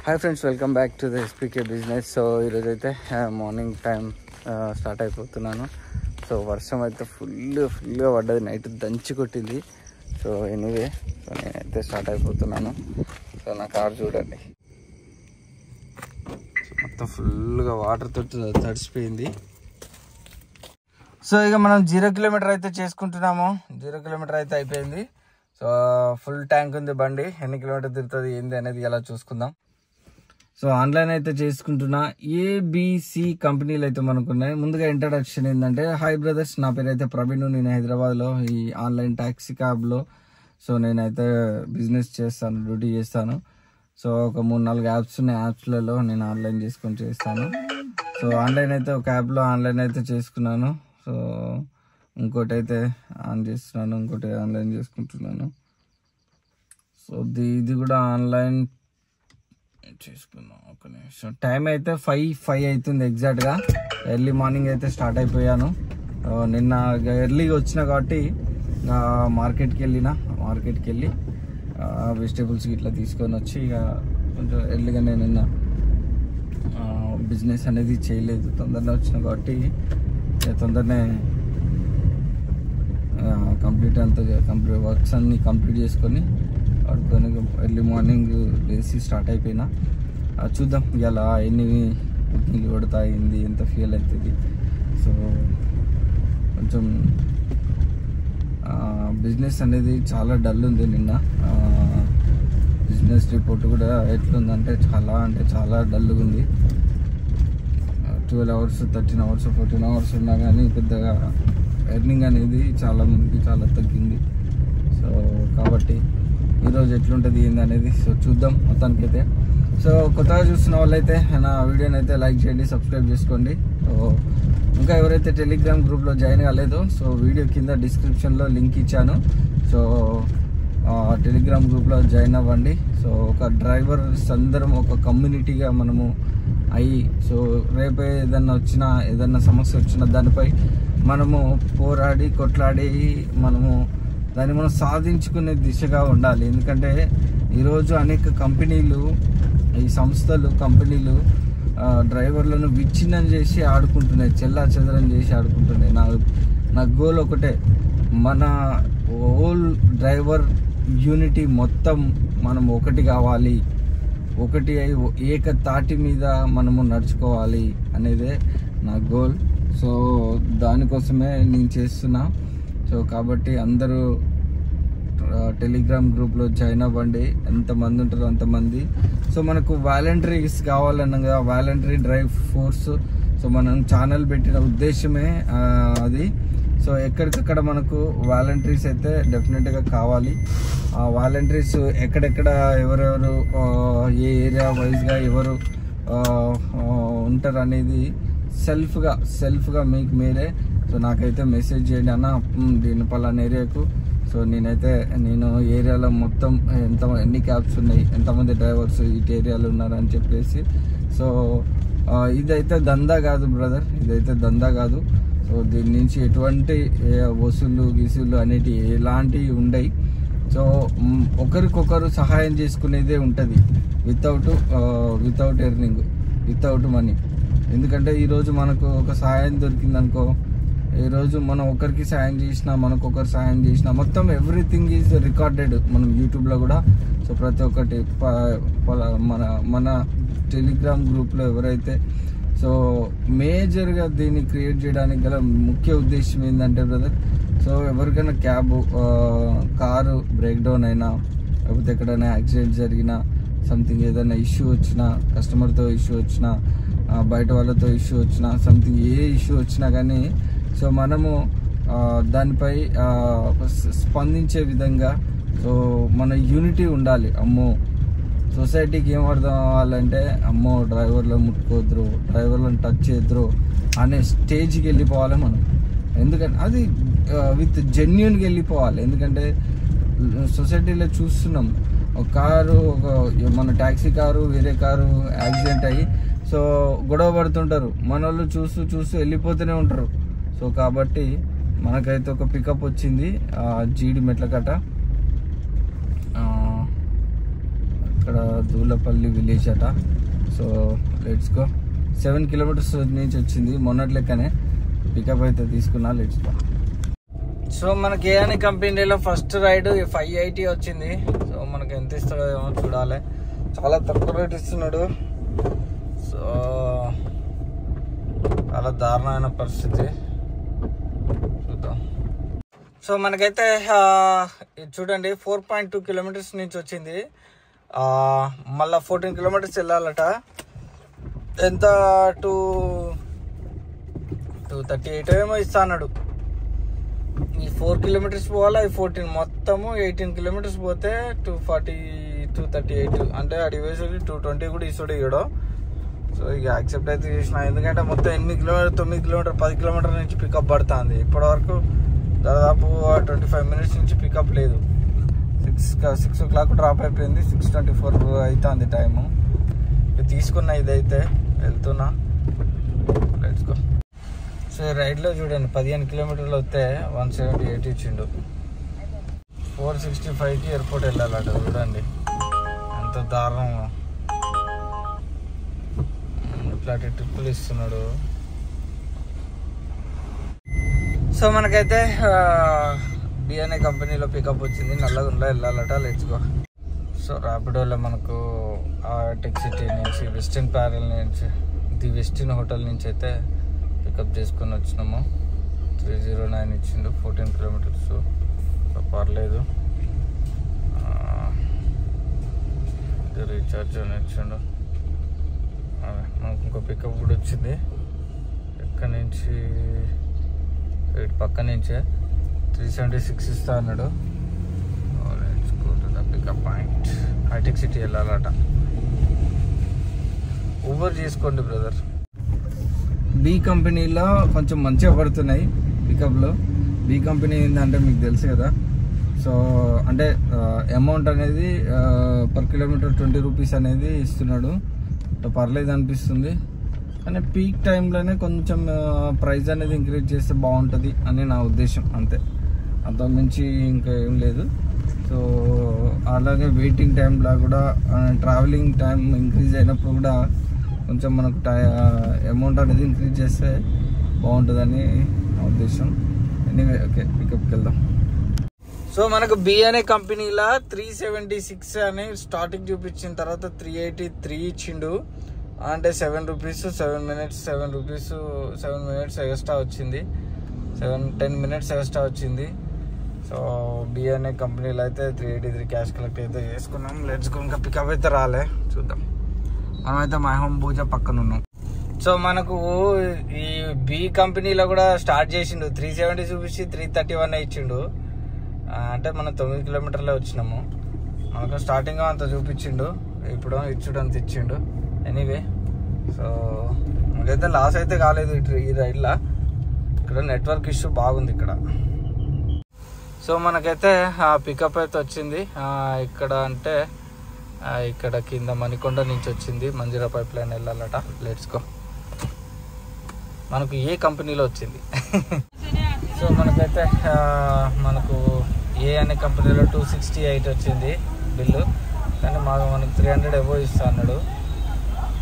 Hi friends, welcome back to the ఎస్పీకే business. So ఈరోజైతే morning time start అయిపోతున్నాను. So వర్షం అయితే ఫుల్గా పడ్డది, నైట్ దంచి కొట్టింది. సో ఎనీవే, సో నేనైతే స్టార్ట్ అయిపోతున్నాను. సో నా కార్ చూడండి, మొత్తం ఫుల్గా వాటర్ తోటి తడిసిపోయింది. సో ఇక మనం 0 కిలోమీటర్ అయితే చేసుకుంటున్నాము. 0 కిలోమీటర్ అయితే అయిపోయింది. సో ఫుల్ ట్యాంక్ ఉంది బండి. ఎన్ని కిలోమీటర్ తిరుగుతుంది ఏంది అనేది ఎలా చూసుకుందాం. సో ఆన్లైన్ అయితే చేసుకుంటున్నా. ABC కంపెనీలు అయితే మనకు ఉన్నాయి. ముందుగా ఇంట్రడక్షన్ ఏంటంటే, హాయ్ బ్రదర్స్, నా పేరు అయితే ప్రవీణ్. నేను హైదరాబాద్లో ఈ ఆన్లైన్ ట్యాక్సీ క్యాబ్లో సో నేనైతే బిజినెస్ చేస్తాను, డ్యూటీ చేస్తాను. సో ఒక 3-4 యాప్స్ ఉన్నాయి. యాప్స్లలో నేను ఆన్లైన్ చేసుకొని చేస్తాను. సో ఆన్లైన్ అయితే ఒక యాప్లో ఆన్లైన్ అయితే చేసుకున్నాను. సో ఇంకోటి అయితే ఆన్ చేస్తున్నాను, ఇంకోటి ఆన్లైన్ చేసుకుంటున్నాను. సో ఇది కూడా ఆన్లైన్ చేసుకున్నాం. ఒక నిమిషం, టైం అయితే 5 అవుతుంది ఎగ్జాక్ట్గా. ఎర్లీ మార్నింగ్ అయితే స్టార్ట్ అయిపోయాను. నిన్న ఎర్లీగా వచ్చిన కాబట్టి మార్కెట్కి వెళ్ళి వెజిటేబుల్స్ ఇట్లా తీసుకొని వచ్చి ఇక కొంచెం ఎర్లీగా నేను నిన్న బిజినెస్ అనేది చేయలేదు. తొందరగా వచ్చిన కాబట్టి తొందరనే కంప్లీట్ వర్క్స్ అన్ని కంప్లీట్ చేసుకొని పడుకొని ఎర్లీ మార్నింగ్ లేచి స్టార్ట్ అయిపోయినా. చూద్దాం ఇలా ఎన్ని బుకింగ్లు పడతాయింది, ఎంత ఫ్యూయల్ అవుతుంది. సో కొంచెం బిజినెస్ అనేది చాలా డల్ ఉంది. నిన్న బిజినెస్ రిపోర్ట్ కూడా ఎట్లుందంటే చాలా డల్గా ఉంది. 12 అవర్స్, 13 అవర్స్, 14 అవర్స్ ఉన్నా కానీ పెద్దగా ఎర్నింగ్ అనేది చాలా మందికి చాలా తగ్గింది. సో కాబట్టి ఈరోజు ఎట్లుంటుంది ఏంది అనేది సో చూద్దాం మొత్తానికైతే. సో కొత్తగా చూస్తున్న వాళ్ళైతే నా వీడియోని అయితే లైక్ చేయండి, సబ్స్క్రైబ్ చేసుకోండి. సో ఇంకా ఎవరైతే టెలిగ్రామ్ గ్రూప్లో జాయిన్ కాలేదో సో వీడియో కింద డిస్క్రిప్షన్లో లింక్ ఇచ్చాను. సో టెలిగ్రామ్ గ్రూప్లో జాయిన్ అవ్వండి. సో ఒక డ్రైవర్స్ అందరం ఒక కమ్యూనిటీగా మనము అయ్యి సో రేపు ఏదన్నా సమస్య వచ్చినా దానిపై మనము పోరాడి కొట్లాడి దాన్ని మనం సాధించుకునే దిశగా ఉండాలి. ఎందుకంటే ఈరోజు అనేక కంపెనీలు, ఈ కంపెనీలు డ్రైవర్లను విచ్ఛిన్నం చేసి ఆడుకుంటున్నాయి, చెల్లాచెదరం చేసి ఆడుకుంటున్నాయి. నా గోల్ ఒకటే, మన హోల్ డ్రైవర్ యూనిటీ మొత్తం మనం ఒకటి కావాలి, ఒకటి అయి ఏక తాటి మీద మనము నడుచుకోవాలి అనేదే నా గోల్. సో దానికోసమే నేను చేస్తున్నా. సో కాబట్టి అందరూ టెలిగ్రామ్ గ్రూప్లో జాయిన్ అవ్వండి. ఎంతమంది ఉంటారో అంతమంది. సో మనకు volunteers కావాలన్నగా, voluntary drive force. So మనం ఛానల్ పెట్టిన ఉద్దేశమే అది. సో ఎక్కడికక్కడ మనకు వాలంటరీస్ అయితే డెఫినెట్గా కావాలి. ఆ వాలంటరీస్ ఎక్కడెక్కడ ఎవరెవరు ఏ ఏరియా వైజ్గా ఎవరు ఉంటారు అనేది సెల్ఫ్గా మీకు మీరే సో నాకైతే మెసేజ్ చేయండి, అన్న దీని పలానా ఏరియాకు. సో నేను ఏరియాలో మొత్తం ఎన్ని క్యాబ్స్ ఉన్నాయి, ఎంతమంది డ్రైవర్స్ ఈ ఏరియాలో ఉన్నారని చెప్పేసి. సో ఇదైతే దందా కాదు బ్రదర్, ఇదైతే దందా కాదు. సో దీని నుంచి ఎటువంటి వసూళ్ళు అనేటి ఎలాంటివి ఉండయి. సో ఒకరికొకరు సహాయం చేసుకునేదే ఉంటుంది, వితౌట్ ఎర్నింగ్, వితౌట్ మనీ. ఎందుకంటే ఈరోజు మనకు ఒక సహాయం దొరికిందనుకో, ఈరోజు మనం ఒకరికి సాయం చేసినా, మనకొకరు సాయం చేసినా మొత్తం ఎవ్రీథింగ్ ఈజ్ రికార్డెడ్ మనం యూట్యూబ్లో కూడా. సో ప్రతి ఒక్కటి మన టెలిగ్రామ్ గ్రూప్లో ఎవరైతే సో మేజర్గా దీన్ని క్రియేట్ చేయడానికి గల ముఖ్య ఉద్దేశం ఏంటంటే బ్రదర్, సో ఎవరికైనా కారు బ్రేక్ డౌన్ అయినా, లేకపోతే ఎక్కడైనా యాక్సిడెంట్ జరిగినా, సంథింగ్ ఏదైనా ఇష్యూ వచ్చినా, కస్టమర్తో ఇష్యూ వచ్చినా, బయట వాళ్ళతో ఇష్యూ వచ్చినా, సంథింగ్ ఏ ఇష్యూ వచ్చినా కానీ సో మనము దానిపై స్పందించే విధంగా సో మన యూనిటీ ఉండాలి. అమ్మో సొసైటీకి ఏం అర్థం అవ్వాలంటే, అమ్మో డ్రైవర్లను ముట్టుకోద్రు, డ్రైవర్లను టచ్ చేయద్రు అనే స్టేజ్కి వెళ్ళిపోవాలి మనం. ఎందుకంటే అది విత్ జెన్యూన్గా వెళ్ళిపోవాలి. ఎందుకంటే సొసైటీలో చూస్తున్నాం, ఒక కారు, మన ట్యాక్సీ కారు వేరే కారు యాక్సిడెంట్ అయ్యి సో గొడవ పడుతుంటారు. మన వాళ్ళు చూస్తూ వెళ్ళిపోతూనే ఉంటారు. సో కాబట్టి మనకైతే ఒక పికప్ వచ్చింది జీడి మెట్లకట్ట. ఇక్కడ దూలపల్లి విలేజ్ అట. So let's go. 7 కిలోమీటర్స్ నుంచి వచ్చింది, మొన్నటి లెక్కనే పికప్ అయితే తీసుకున్నా. Let's go. సో మనకి ఏఎన్ కంపెనీలో ఫస్ట్ రైడ్ 580 వచ్చింది. సో మనకి ఎంత ఇస్తాడో ఏమో చూడాలి. చాలా తక్కువ రేట్ ఇస్తున్నాడు. సో చాలా దారుణమైన పరిస్థితి, చూద్దాం. సో మనకైతే చూడండి 4.2 కిలోమీటర్స్ నుంచి వచ్చింది. మళ్ళీ 14 కిలోమీటర్స్ వెళ్ళాలట. ఎంత 238 ఏమో ఇస్తా అన్నాడు. ఈ 4 కిలోమీటర్స్ పోవాలా, ఈ 14 మొత్తము 18 కిలోమీటర్స్ పోతే 238 అంటే అడిగి వేసేది 220 కూడా ఇస్తాడు ఇవ్వడం. సో ఇక యాక్సెప్ట్ అయితే చేసిన, ఎందుకంటే మొత్తం 8 కిలోమీటర్ 9 కిలోమీటర్ 10 కిలోమీటర్ నుంచి పికప్ పడుతుంది. ఇప్పటివరకు దాదాపు 25 మినిట్స్ నుంచి పికప్ లేదు. 6 o'clock డ్రాప్ అయిపోయింది. 6:24 అవుతుంది టైము. తీసుకున్నా, ఇదైతే వెళ్తున్నా. Let's go. సో రైడ్లో చూడండి 15 కిలోమీటర్లు వస్తే 178 ఇచ్చిండు. 465కి ఎయిర్పోర్ట్ వెళ్ళాలట. చూడండి ఎంత దారుణం. ఇట్లాంటి ట్రిప్పులు ఇస్తున్నాడు. సో మనకైతే బిఎన్ఏ కంపెనీలో పికప్ వచ్చింది. నల్లగుండ్లో వెళ్ళాలట. Let's go. సో ర్యాపిడోలో మనకు టెక్ సిటీ నుంచి వెస్టర్న్ ప్యారల్ నుంచి ది వెస్టిన్ హోటల్ నుంచి అయితే పికప్ చేసుకొని వచ్చినాము. 309 ఇచ్చిండు. 14 కిలోమీటర్స్. సో పర్లేదు. రీఛార్జ్ అని ఇచ్చిండు. మనకు ఇంకో పికప్ కూడా వచ్చింది. ఎక్కడి నుంచి, పక్క నుంచే 376 ఇస్తా అన్నాడు. పికప్ పాయింట్ హైటెక్ సిటీ వెళ్ళాలట. ఊబర్ చేసుకోండి బ్రదర్. బి కంపెనీలో కొంచెం మంచిగా పడుతున్నాయి పికప్లో. బి కంపెనీ ఏంటంటే మీకు తెలుసు కదా. సో అంటే అమౌంట్ అనేది పర్ కిలోమీటర్ 20 రూపీస్ అనేది ఇస్తున్నాడు. పర్లేదు అనిపిస్తుంది. కానీ పీక్ టైంలోనే కొంచెం ప్రైస్ అనేది ఇంక్రీజ్ చేస్తే బాగుంటుంది అని నా ఉద్దేశం, అంతే. అంతకుమించి ఇంకా ఏం లేదు. సో అలాగే వెయిటింగ్ టైంలో కూడా, ట్రావెలింగ్ టైం ఇంక్రీజ్ అయినప్పుడు కూడా కొంచెం మనకు అమౌంట్ అనేది ఇంక్రీజ్ చేస్తే బాగుంటుందని నా ఉద్దేశం. ఎనీవే ఓకే, పికప్కి వెళ్దాం. సో మనకు బిఎన్ఏ కంపెనీలో 376 అని స్టార్టింగ్ చూపించిన తర్వాత 383 ఇచ్చిండు. అంటే 7 rupees 7 minutes 7 rupees 7 minutes extra వచ్చింది. 10 మినిట్స్ ఎక్స్ట్రా వచ్చింది. సో బిఎన్ఏ కంపెనీలో అయితే 383 క్యాష్ కలెక్ట్ అయితే చేసుకున్నాం. Let's go. ఇంకా పికప్ అయితే రాలే, చూద్దాం. మనమైతే మై హోమ్ భూజా పక్కన ఉన్నాం. సో మనకు ఈ బి కంపెనీలో కూడా స్టార్ట్ చేసిండు. 370 చూపించి 331 ఇచ్చిండు. అంటే మనం 9 కిలోమీటర్లే వచ్చినాము. మనకు స్టార్టింగ్ అంత చూపించిండు, ఇప్పుడు ఇచ్చుడు అంత ఇచ్చిండు. ఎనీవే, సో మనకైతే లాస్ అయితే కాలేదు ఈ రైడ్లో. ఇక్కడ నెట్వర్క్ ఇష్యూ బాగుంది ఇక్కడ. సో మనకైతే పికప్ అయితే వచ్చింది. ఇక్కడ అంటే ఇక్కడ కింద మణికొండ నుంచి వచ్చింది. మంజీరా పైప్ లైన్ వెళ్ళాలట. Let's go. మనకు ఏ కంపెనీలో వచ్చింది. సో మనకైతే మనకు ఏ అనే కంపెనీలో 268 వచ్చింది బిల్లు. కానీ మనకు 300 ఎబో ఇస్తా అన్నాడు.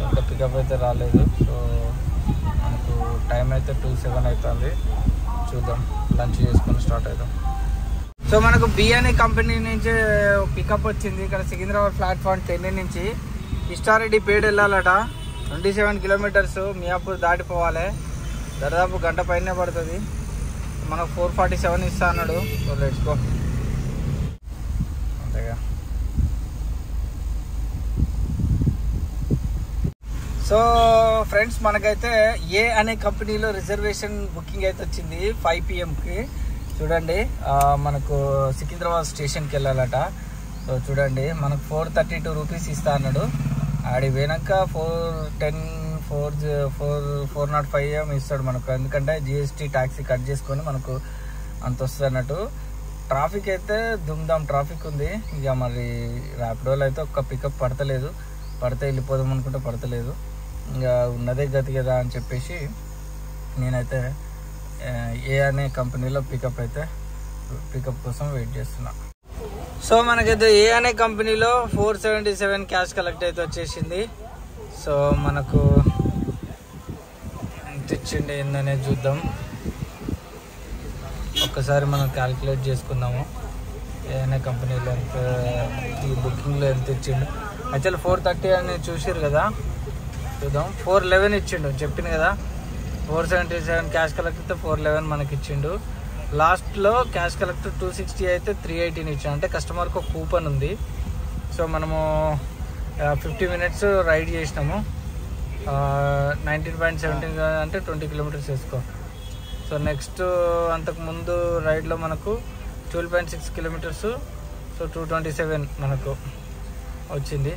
ఇంకా పికప్ అయితే రాలేదు. సో మనకు టైం అయితే 27 అవుతుంది. చూద్దాం, లంచ్ చేసుకొని స్టార్ట్ అవుదాం. సో మనకు బిఎన్ఏ కంపెనీ నుంచి పికప్ వచ్చింది. ఇక్కడ సికింద్రాబాద్ ప్లాట్ఫామ్ 10 నుంచి ఇష్టారెడ్డి పేడ వెళ్ళాలట. 27 కిలోమీటర్స్ మియాపూర్ దాటిపోవాలి. దాదాపు గంట పైనే పడుతుంది. మనకు 447 ఇస్తా అన్నాడు. So let's go. అంతేగా. సో ఫ్రెండ్స్, మనకైతే ఏ అనే కంపెనీలో రిజర్వేషన్ బుకింగ్ అయితే వచ్చింది 5 PM చూడండి. మనకు సికింద్రాబాద్ స్టేషన్కి వెళ్ళాలట. సో చూడండి, మనకు 432 రూపీస్ ఇస్తా అన్నాడు. ఆడి పోయినాక 405 ఏమో ఇస్తాడు మనకు. ఎందుకంటే జిఎస్టీ ట్యాక్సీ కట్ చేసుకొని మనకు అంత వస్తుంది అన్నట్టు. ట్రాఫిక్ అయితే దుమ్దాం ట్రాఫిక్ ఉంది. ఇక మరి ర్యాపిడోలో అయితే ఒక్క పికప్ పడతలేదు. పడితే వెళ్ళిపోదాం అనుకుంటే పడతలేదు. ఇంకా ఉన్నదే గతి కదా అని చెప్పేసి నేనైతే ఏ అనే కంపెనీలో పికప్ కోసం వెయిట్ చేస్తున్నా. సో మనకైతే ఏ అనే కంపెనీలో 477 క్యాష్ కలెక్ట్ అయితే వచ్చేసింది. సో మనకు ఎంత ఇచ్చిండి ఏందనేది చూద్దాం. ఒక్కసారి మనం క్యాలిక్యులేట్ చేసుకుందాము. ఏ అనే కంపెనీలో ఎంత, ఈ బుకింగ్లో ఎంత ఇచ్చిండు. యాక్చువల్ 430 అని చూసారు కదా, చూద్దాం. 411 ఇచ్చిండు, చెప్పింది కదా 477 క్యాష్ కలెక్ట్ అయితే 411 మనకి ఇచ్చిండు. లాస్ట్లో క్యాష్ కలెక్ట్ 260 అయితే 318 ఇచ్చాను. అంటే కస్టమర్కి ఒక కూపన్ ఉంది. సో మనము 50 మినిట్స్ రైడ్ చేసినాము. 19.17 అంటే 20 కిలోమీటర్స్ వేసుకో. సో నెక్స్ట్ అంతకుముందు రైడ్లో మనకు 12.6 కిలోమీటర్స్. సో 227 మనకు వచ్చింది.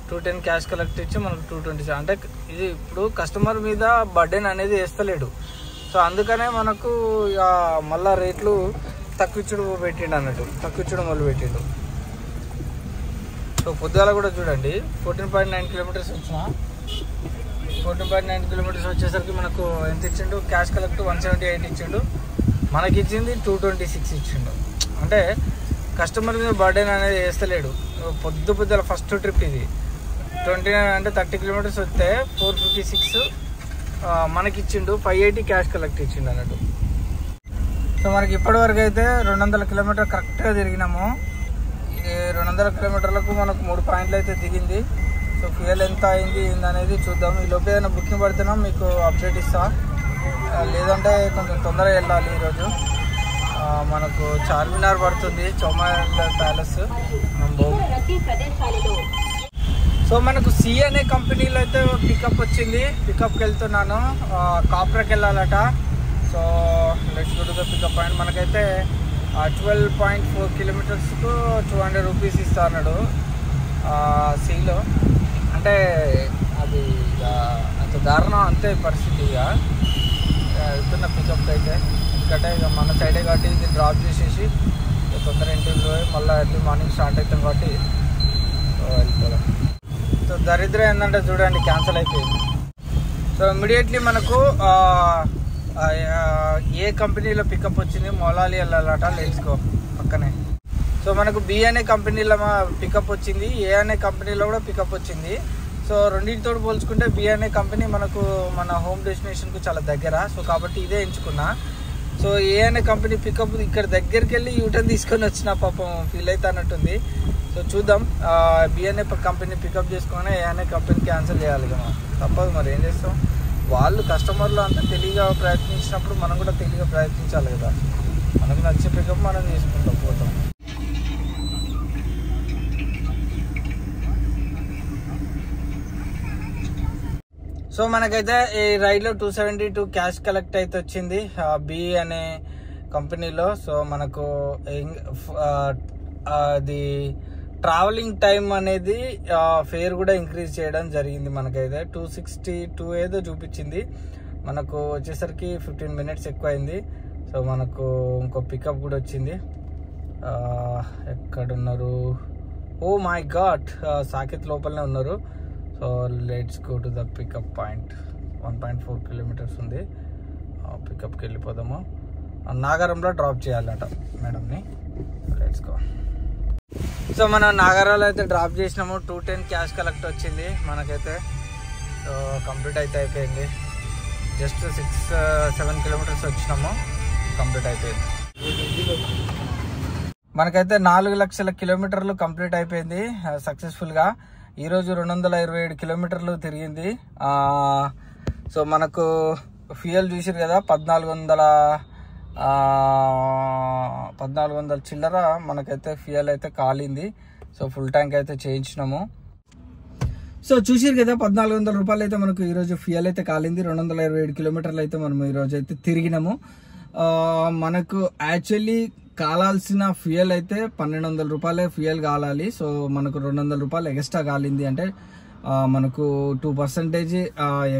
210 క్యాష్ కలెక్ట్ ఇచ్చి మనకు 227. అంటే ఇది ఇప్పుడు కస్టమర్ మీద బర్డెన్ అనేది వేస్తలేడు. సో అందుకనే మనకు మళ్ళా రేట్లు తక్కువచ్చుడు పెట్టిండు అన్నట్టు, తక్కువచ్చుడు మొదలు పెట్టిండు. సో పొద్దుగాల కూడా చూడండి 14.9 కిలోమీటర్స్ వచ్చిన. 14.9 కిలోమీటర్స్ వచ్చేసరికి మనకు ఎంత ఇచ్చిండు, క్యాష్ కలెక్ట్ 178 ఇచ్చిండు, మనకి ఇచ్చింది 226 ఇచ్చిండు. అంటే కస్టమర్ మీద బర్డెన్ అనేది వేస్తలేడు. పొద్దుల ఫస్ట్ ట్రిప్ ఇది 29 అంటే 30 కిలోమీటర్స్ వస్తే 456 మనకి ఇచ్చిండు. 580 క్యాష్ కలెక్ట్ ఇచ్చిండు అన్నట్టు. సో మనకి ఇప్పటివరకు అయితే 200 కిలోమీటర్ కరెక్ట్గా తిరిగినాము. ఈ 200 కిలోమీటర్లకు మనకు 3 పాయింట్లు అయితే దిగింది. సో ఫ్యూయల్ ఎంత అయింది ఏందనేది చూద్దాం. ఈ లోపు ఏదైనా బుకింగ్ పడుతున్నాం మీకు అప్డేట్ ఇస్తా. లేదంటే కొంచెం తొందరగా వెళ్ళాలి. ఈరోజు మనకు చార్మినార్ పడుతుంది, చౌమాల్ ప్యాలెస్. సో మనకు సి అనే కంపెనీలో అయితే పికప్ వచ్చింది. పికప్కి వెళ్తున్నాను, కాప్రాకి వెళ్ళాలట. So let's go to the pickup point. మనకైతే 12.4 కిలోమీటర్స్కు 200 రూపీస్ ఇస్తా అన్నాడు సిలో. అంటే అది అంత దారుణం, అంతే పరిస్థితి. ఇక వెళ్తున్న పికప్కి అయితే, ఎందుకంటే ఇక మన సైడే కాబట్టి ఇది డ్రాప్ చేసేసి తొందర ఇంటికి పోయి మళ్ళీ ఎర్లీ మార్నింగ్ స్టార్ట్ అవుతాం కాబట్టి వెళ్ళిపోదాం. సో దరిద్రం ఏంటంటే చూడండి, క్యాన్సిల్ అయిపోయింది. సో ఇమ్మీడియట్లీ మనకు ఏ కంపెనీలో పికప్ వచ్చింది, మొలాలి వెళ్ళాలట. లెట్స్కో పక్కనే. సో మనకు బి అనే కంపెనీలో పికప్ వచ్చింది, ఏ అనే కంపెనీలో కూడా పికప్ వచ్చింది. సో రెండింటితో పోల్చుకుంటే బి అనే కంపెనీ మనకు మన హోమ్ డెస్టినేషన్కు చాలా దగ్గర. సో కాబట్టి ఇదే ఎంచుకున్నా. సో ఏ అనే కంపెనీ పికప్ ఇక్కడ దగ్గరికి వెళ్ళి యూటర్న్ తీసుకొని వచ్చిన, పాపం ఫీల్ అవుతా అన్నట్టుంది. సో చూద్దాం. బి అనే కంపెనీ పికప్ చేసుకొని ఏ అనే కంపెనీ క్యాన్సిల్ చేయాలి కదా, తప్పదు. మరి ఏం చేస్తాం, వాళ్ళు కస్టమర్లు అంతా తెలివిగా ప్రయత్నించినప్పుడు మనం కూడా తెలివిగా ప్రయత్నించాలి కదా. మనకు నచ్చే పికప్ మనం తీసుకుంటాం, పోతాం. సో మనకైతే ఈ రైడ్లో 272 క్యాష్ కలెక్ట్ అయితే వచ్చింది బి అనే కంపెనీలో. సో మనకు అది ట్రావెలింగ్ టైం అనేది ఫేర్ కూడా ఇంక్రీజ్ చేయడం జరిగింది. మనకైతే 262 ఏదో చూపించింది, మనకు వచ్చేసరికి 15 మినిట్స్ ఎక్కువ అయింది. సో మనకు ఇంకో పికప్ కూడా వచ్చింది. ఎక్కడున్నారు, ఓ మై గాడ్, సాకేత్ లోపలనే ఉన్నారు. So let's go to the pickup point. 1.4 kilometres ఉంది. పికప్కి వెళ్ళిపోదాము. నాగారంలో డ్రాప్ చేయాలట మేడంని. Let's go. సో మనం నాగారంలో అయితే డ్రాప్ చేసినాము. 210 క్యాష్ కలెక్ట్ వచ్చింది మనకైతే. సో కంప్లీట్ అయితే అయిపోయింది. జస్ట్ 6-7 కిలోమీటర్స్ వచ్చినాము, కంప్లీట్ అయిపోయింది. మనకైతే 4 లక్షల కిలోమీటర్లు కంప్లీట్ అయిపోయింది సక్సెస్ఫుల్గా. ఈరోజు 227 కిలోమీటర్లు తిరిగింది. సో మనకు ఫ్యూయల్ చూసారు కదా, 1400 చిల్లర మనకైతే ఫ్యూయల్ అయితే కాలింది. సో ఫుల్ ట్యాంక్ అయితే చేయించినాము. సో చూసారు కదా, 1400 రూపాయలు అయితే మనకు ఈరోజు ఫ్యూయల్ అయితే కాలింది. 227 కిలోమీటర్లు అయితే మనం ఈరోజు అయితే తిరిగినాము. మనకు యాక్చువల్లీ కాలాల్సిన ఫ్యూయల్ అయితే 1200 రూపాయలే ఫ్యూయల్ కాలాలి. సో మనకు 200 రూపాయలు ఎక్స్ట్రా కాలింది. అంటే మనకు 2%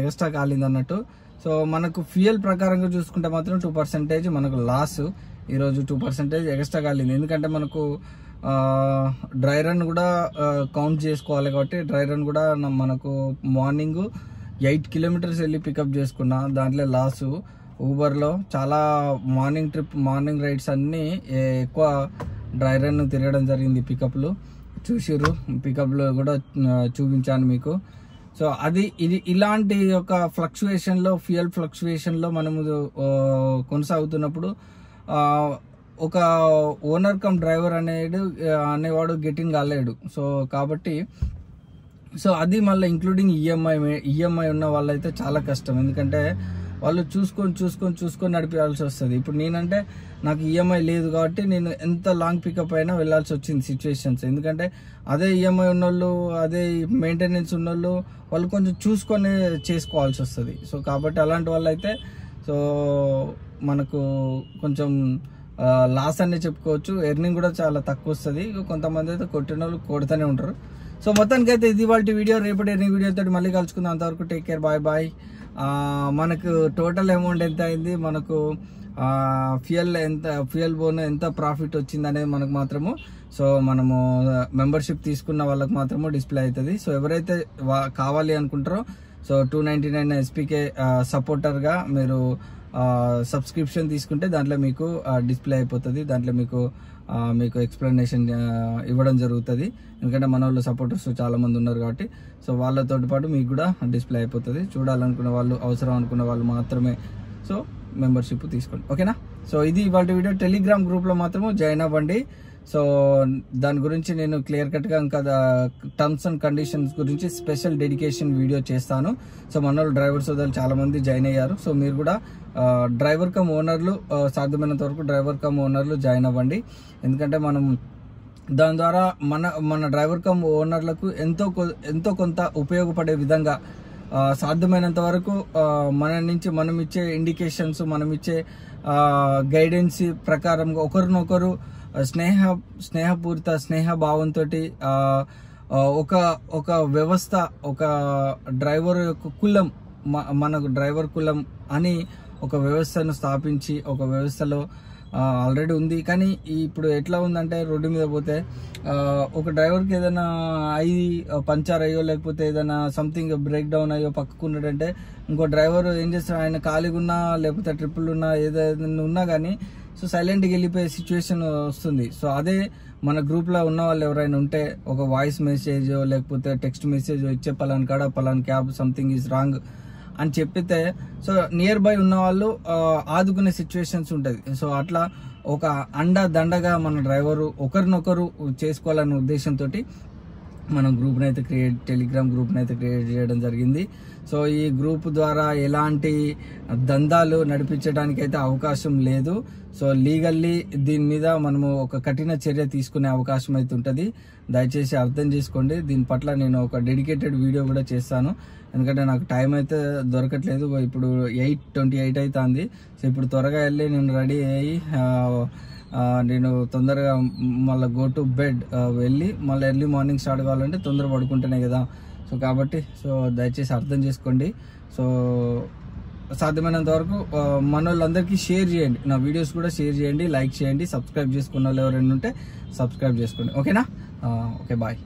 ఎక్స్ట్రా కాలింది అన్నట్టు. సో మనకు ఫ్యూయల్ ప్రకారంగా చూసుకుంటే మాత్రం 2% మనకు లాస్. ఈరోజు 2% ఎక్స్ట్రా కాలింది. ఎందుకంటే మనకు డ్రై రన్ కూడా కౌంట్ చేసుకోవాలి కాబట్టి డ్రై రన్ కూడా మనకు మార్నింగ్ 8 కిలోమీటర్స్ వెళ్ళి పికప్ చేసుకున్నా, దాంట్లో లాసు. ఊబర్లో చాలా మార్నింగ్ రైడ్స్ అన్నీ ఎక్కువ డ్రై రన్ తిరగడం జరిగింది, పికప్లు చూసిర్రు, పికప్లు కూడా చూపించాను మీకు. సో అది ఇది ఇలాంటి ఒక ఫ్లక్చువేషన్లో, ఫ్యూయల్ ఫ్లక్చువేషన్లో మనము కొనసాగుతున్నప్పుడు ఒక ఓనర్ కమ్ డ్రైవర్ అనేవాడు గెటింగ్ కాలేడు. సో కాబట్టి సో అది మళ్ళీ ఇంక్లూడింగ్ ఈఎంఐ ఉన్న వాళ్ళైతే చాలా కష్టం. ఎందుకంటే వాళ్ళు చూసుకొని నడిపించాల్సి వస్తుంది. ఇప్పుడు నేనంటే నాకు ఈఎంఐ లేదు కాబట్టి నేను ఎంత లాంగ్ పికప్ అయినా వెళ్ళాల్సి వచ్చింది సిచ్యువేషన్స్. ఎందుకంటే అదే ఈఎంఐ ఉన్నోళ్ళు, అదే మెయింటెనెన్స్ ఉన్నోళ్ళు వాళ్ళు కొంచెం చూసుకొని చేసుకోవాల్సి వస్తుంది. సో కాబట్టి అలాంటి వాళ్ళు అయితే సో మనకు కొంచెం లాస్ అనే చెప్పుకోవచ్చు. ఎర్నింగ్ కూడా చాలా తక్కువ వస్తుంది. కొంతమంది అయితే కొట్టిన వాళ్ళు కొడుతూనే ఉంటారు. సో మొత్తానికి అయితే ఇది వాళ్ళ వీడియో. రేపటి ఎర్నింగ్ వీడియోతో మళ్ళీ కలుసుకుందాం. అంతవరకు టేక్ కేర్, బాయ్. మనకు టోటల్ అమౌంట్ ఎంత అయింది, మనకు ఫ్యూయల్ బోన్ ఎంత ప్రాఫిట్ వచ్చింది అనేది మనకు మాత్రము సో మనము మెంబర్షిప్ తీసుకున్న వాళ్ళకి మాత్రము డిస్ప్లే అవుతుంది. సో ఎవరైతే కావాలి అనుకుంటారో సో 299 SPK సపోర్టర్గా మీరు సబ్స్క్రిప్షన్ తీసుకుంటే దాంట్లో మీకు డిస్ప్లే అయిపోతుంది. దాంట్లో మీకు ఎక్స్ప్లెనేషన్ ఇవ్వడం జరుగుతుంది. ఎందుకంటే మన వాళ్ళు సపోర్టర్స్ చాలా మంది ఉన్నారు కాబట్టి సో వాళ్ళతో పాటు మీకు కూడా డిస్ప్లే అయిపోతుంది. చూడాలనుకున్న వాళ్ళు, అవసరం అనుకున్న వాళ్ళు మాత్రమే సో మెంబర్షిప్ తీసుకోండి, ఓకేనా. సో ఇది ఇవాళ వీడియో. టెలిగ్రామ్ గ్రూప్లో మాత్రము జాయిన్ అవ్వండి. సో దాని గురించి నేను క్లియర్ కట్గా ఇంకా టర్మ్స్ అండ్ కండిషన్స్ గురించి స్పెషల్ డెడికేషన్ వీడియో చేస్తాను. సో మన వాళ్ళు డ్రైవర్ సోదరులు చాలా మంది జాయిన్ అయ్యారు. సో మీరు కూడా డ్రైవర్ కమ్ ఓనర్లు, సాధ్యమైనంత వరకు డ్రైవర్ కమ్ ఓనర్లు జాయిన్ అవ్వండి. ఎందుకంటే మనం దాని ద్వారా మన డ్రైవర్ కమ్ ఓనర్లకు ఎంతో కొంత ఉపయోగపడే విధంగా సాధ్యమైనంత వరకు మనం ఇచ్చే ఇండికేషన్స్, మనం ఇచ్చే గైడెన్స్ ప్రకారంగా ఒకరినొకరు స్నేహ భావంతో ఒక వ్యవస్థ, ఒక డ్రైవర్ యొక్క కులం, మనకు డ్రైవర్ కులం అని ఒక వ్యవస్థను స్థాపించి, ఒక వ్యవస్థలో ఆల్రెడీ ఉంది. కానీ ఇప్పుడు ఎట్లా ఉందంటే రోడ్డు మీద పోతే ఒక డ్రైవర్కి ఏదైనా పంచర్ అయ్యో లేకపోతే ఏదైనా సంథింగ్ బ్రేక్ డౌన్ అయ్యో పక్కకున్నాడంటే ఇంకో డ్రైవర్ ఏం చేస్తాడు, ఆయన ఖాళీగా ఉన్నా లేకపోతే ట్రిప్పులు ఉన్నా ఏదైనా ఉన్నా కానీ సో సైలెంట్గా వెళ్ళిపోయే సిచ్యువేషన్ వస్తుంది. సో అదే మన గ్రూప్లో ఉన్న వాళ్ళు ఎవరైనా ఉంటే ఒక వాయిస్ మెసేజ్ లేకపోతే టెక్స్ట్ మెసేజ్ ఇచ్చే పలాన్ క్యాబ్ సంథింగ్ ఈజ్ రాంగ్ అని చెప్పితే సో నియర్ బై ఉన్న వాళ్ళు ఆదుకునే సిచ్యువేషన్స్ ఉంటుంది. సో అట్లా ఒక దండగా మన డ్రైవరు ఒకరినొకరు చేసుకోవాలనే ఉద్దేశంతో మనం గ్రూప్ని అయితే టెలిగ్రామ్ గ్రూప్ని అయితే క్రియేట్ చేయడం జరిగింది. సో ఈ గ్రూప్ ద్వారా ఎలాంటి దందాలు నడిపించడానికి అయితే అవకాశం లేదు. సో లీగల్లీ దీని మీద మనము ఒక కఠిన చర్య తీసుకునే అవకాశం అయితే ఉంటుంది. దయచేసి అర్థం చేసుకోండి. దీని పట్ల నేను ఒక డెడికేటెడ్ వీడియో కూడా చేస్తాను. ఎందుకంటే నాకు టైం అయితే దొరకట్లేదు. ఇప్పుడు 8:28 అవుతుంది. సో ఇప్పుడు త్వరగా వెళ్ళి నేను రెడీ అయ్యి నేను తొందరగా మళ్ళీ గో టు బెడ్ వెళ్ళి మళ్ళీ ఎర్లీ మార్నింగ్ స్టార్ట్ కావాలంటే తొందర పడుకుంటేనే కదా. సో కాబట్టి సో దయచేసి అర్థం చేసుకోండి. సో సాధ్యమైనంత వరకు మన వాళ్ళందరికీ షేర్ చేయండి, నా వీడియోస్ కూడా షేర్ చేయండి, లైక్ చేయండి, సబ్స్క్రైబ్ చేసుకున్న వాళ్ళు ఎవరైనా ఉంటే సబ్స్క్రైబ్ చేసుకోండి, ఓకేనా. Okay, bye.